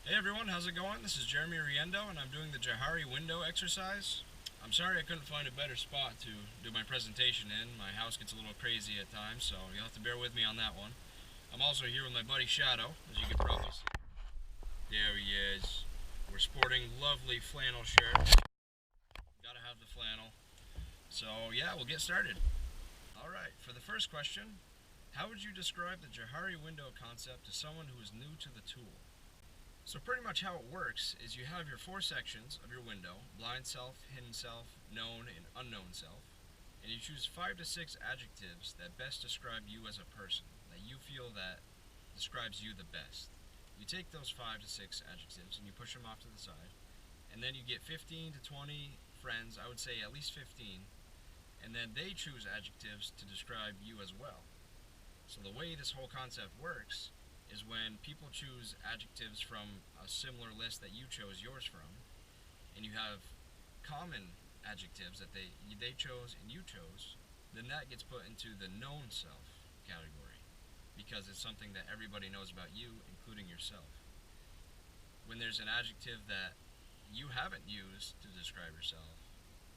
Hey everyone, how's it going? This is Riendeau and I'm doing the Johari window exercise. I'm sorry I couldn't find a better spot to do my presentation in. My house gets a little crazy at times, so you'll have to bear with me on that one. I'm also here with my buddy Shadow, as you can probably see. There he is. We're sporting lovely flannel shirts. Gotta have the flannel. So yeah, we'll get started. Alright, for the first question, how would you describe the Johari window concept to someone who is new to the tool? So pretty much how it works is you have your four sections of your window: blind self, hidden self, known, and unknown self. And you choose 5 to 6 adjectives that best describe you as a person, that you feel that describes you the best. You take those 5 to 6 adjectives and you push them off to the side, and then you get 15 to 20 friends, I would say at least 15, and then they choose adjectives to describe you as well. So the way this whole concept works is when people choose adjectives from a similar list that you chose yours from, and you have common adjectives that they chose and you chose, then that gets put into the known self category because it's something that everybody knows about you, including yourself. When there's an adjective that you haven't used to describe yourself,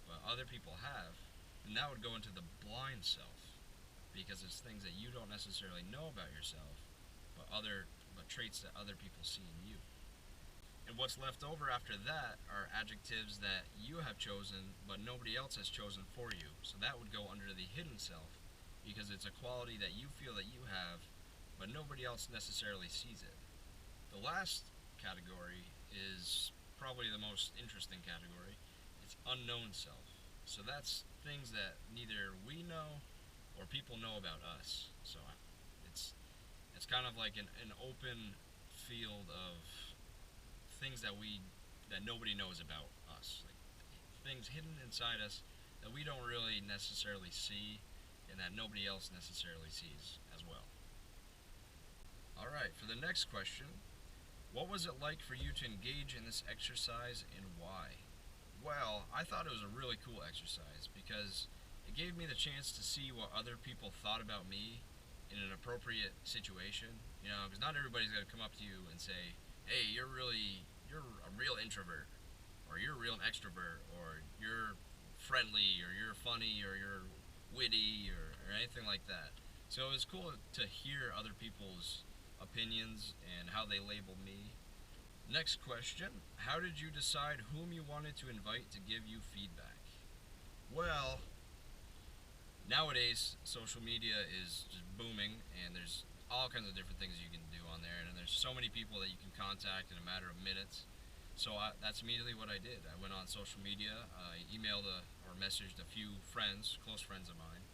but other people have, then that would go into the blind self because it's things that you don't necessarily know about yourself, but traits that other people see in you. And what's left over after that are adjectives that you have chosen but nobody else has chosen for you. So that would go under the hidden self because it's a quality that you feel that you have but nobody else necessarily sees it. The last category is probably the most interesting category. It's unknown self. So that's things that neither we know or people know about us. So it's it's kind of like an open field of things that nobody knows about us, like things hidden inside us that we don't really necessarily see and that nobody else necessarily sees as well. All right, for the next question, what was it like for you to engage in this exercise and why? Well, I thought it was a really cool exercise because it gave me the chance to see what other people thought about me in an appropriate situation. Because not everybody's going to come up to you and say, "Hey, you're a real introvert, or you're a real extrovert, or you're friendly, or you're funny, or you're witty, or anything like that." So it was cool to hear other people's opinions and how they label me. Next question, how did you decide whom you wanted to invite to give you feedback? Well, nowadays social media is just booming and there's all kinds of different things you can do on there, and there's so many people that you can contact in a matter of minutes. So that's immediately what I did. I went on social media, I emailed or messaged a few friends, close friends of mine,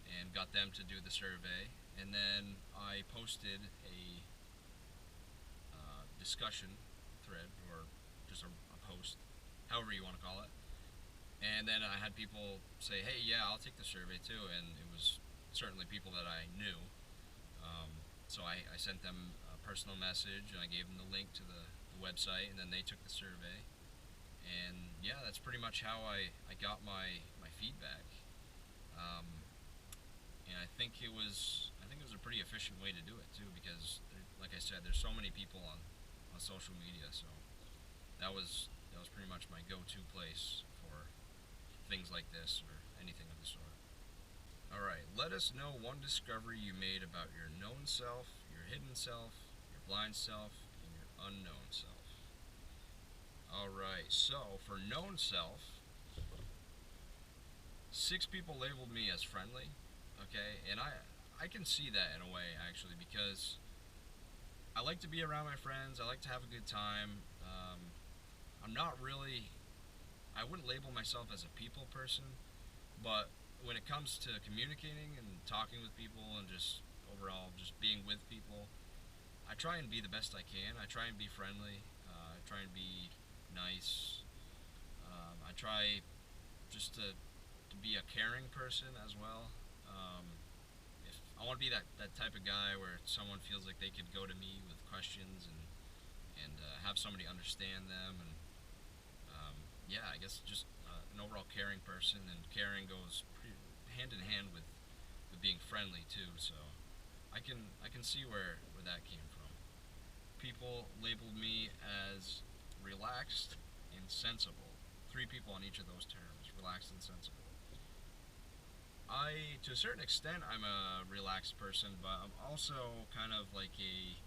and got them to do the survey. And then I posted a discussion thread or just a post, however you want to call it. And then I had people say, "Hey, yeah, I'll take the survey too," and it was certainly people that I knew. So I sent them a personal message and I gave them the link to the website, and then they took the survey. And yeah, that's pretty much how I got my feedback. Um, and I think it was a pretty efficient way to do it too because, like I said, there's so many people on social media. So that was pretty much my go-to place for things like this or anything of the sort. Alright, let us know one discovery you made about your known self, your hidden self, your blind self, and your unknown self. Alright, so for known self, 6 people labeled me as friendly. Okay, and I can see that in a way actually because I like to be around my friends. I like to have a good time. I'm not really. I wouldn't label myself as a people person, but when it comes to communicating and talking with people and just overall just being with people, I try and be the best I can. I try and be friendly. I try and be nice. I try just to be a caring person as well. If I want to be that type of guy where someone feels like they could go to me with questions and have somebody understand them, and yeah, I guess just an overall caring person, and caring goes pretty hand in hand with being friendly too. So I can see where that came from. people labeled me as relaxed and sensible. 3 people on each of those terms, relaxed and sensible. To a certain extent, I'm a relaxed person, but I'm also kind of like a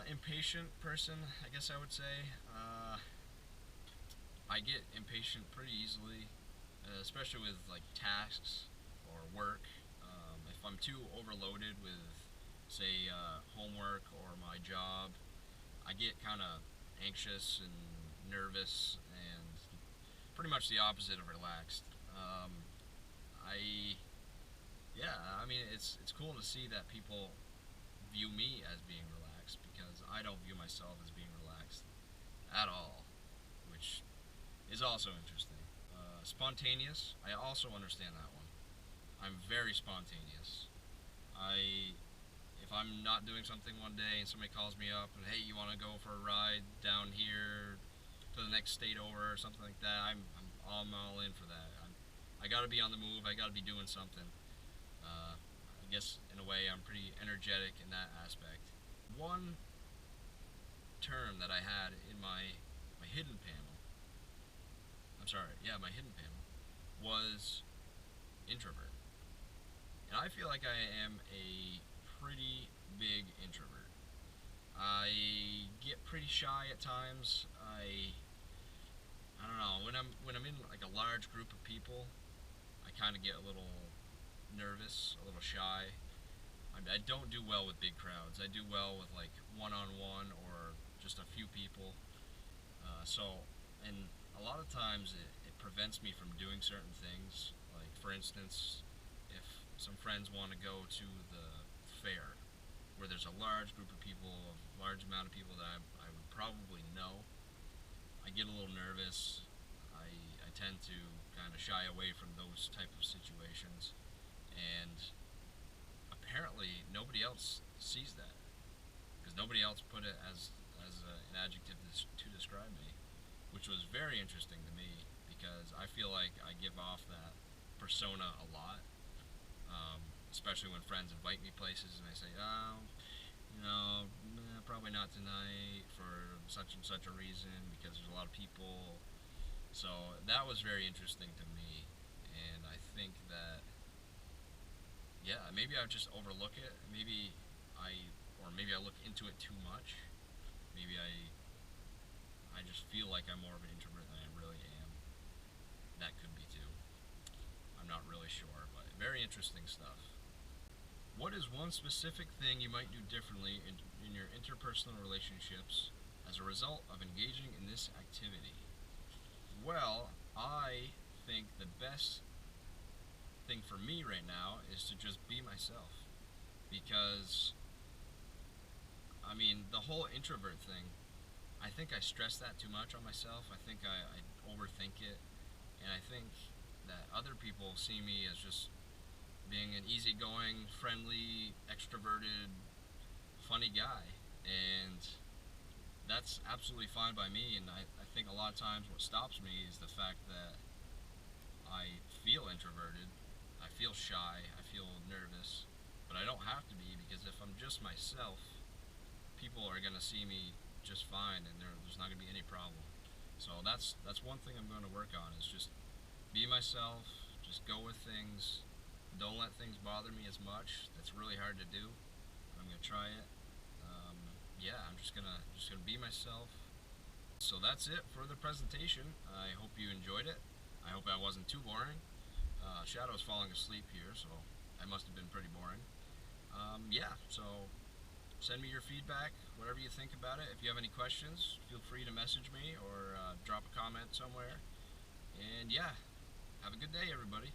impatient person, I guess I would say. I get impatient pretty easily, especially with like tasks or work. If I'm too overloaded with, say, homework or my job, I get kind of anxious and nervous, and pretty much the opposite of relaxed. I Yeah, I mean it's cool to see that people view me as being relaxed, because I don't view myself as being relaxed at all, which is also interesting. Spontaneous, I also understand that one. I'm very spontaneous. I If I'm not doing something one day and somebody calls me up and, hey, you want to go for a ride down here to the next state over or something like that, I'm all in for that. I got to be on the move. I got to be doing something. I guess in a way I'm pretty energetic in that aspect. One term that I had in my hidden panel, my hidden panel was introvert. And I feel like I am a pretty big introvert. I get pretty shy at times. I don't know, when I'm in like a large group of people, I kind of get a little nervous, a little shy. I don't do well with big crowds. I do well with like one-on-one or just a few people. And a lot of times it prevents me from doing certain things. Like, for instance, if some friends want to go to the fair, where there's a large group of people, a large amount of people that I would probably know, I get a little nervous. I tend to kind of shy away from those type of situations, and apparently nobody else sees that, because nobody else put it as an adjective to describe me, which was very interesting to me, because I feel like I give off that persona a lot, especially when friends invite me places and I say, oh, probably not tonight for such and such a reason, because there's a lot of people. So that was very interesting to me, and I think that, yeah, maybe I just overlook it. Maybe I look into it too much. Maybe I just feel like I'm more of an introvert than I really am. That could be too. I'm not really sure, but very interesting stuff. What is one specific thing you might do differently in your interpersonal relationships as a result of engaging in this activity? Well, I think the best thing for me right now is to just be myself, because I mean, the whole introvert thing, I think I stress that too much on myself. I think I overthink it, and I think that other people see me as just being an easygoing, friendly, extroverted, funny guy, and that's absolutely fine by me. And I think a lot of times what stops me is the fact that I feel introverted, I feel shy, I feel nervous, but I don't have to be, because if I'm just myself, people are going to see me just fine, and there's not going to be any problem. So that's one thing I'm going to work on, is just be myself, just go with things, don't let things bother me as much. That's really hard to do. I'm going to try it. Yeah, I'm just gonna be myself. So that's it for the presentation. I hope you enjoyed it. I hope I wasn't too boring. Shadow's falling asleep here, so I must have been pretty boring. Yeah, so send me your feedback, whatever you think about it. If you have any questions, feel free to message me or drop a comment somewhere. And yeah, have a good day, everybody.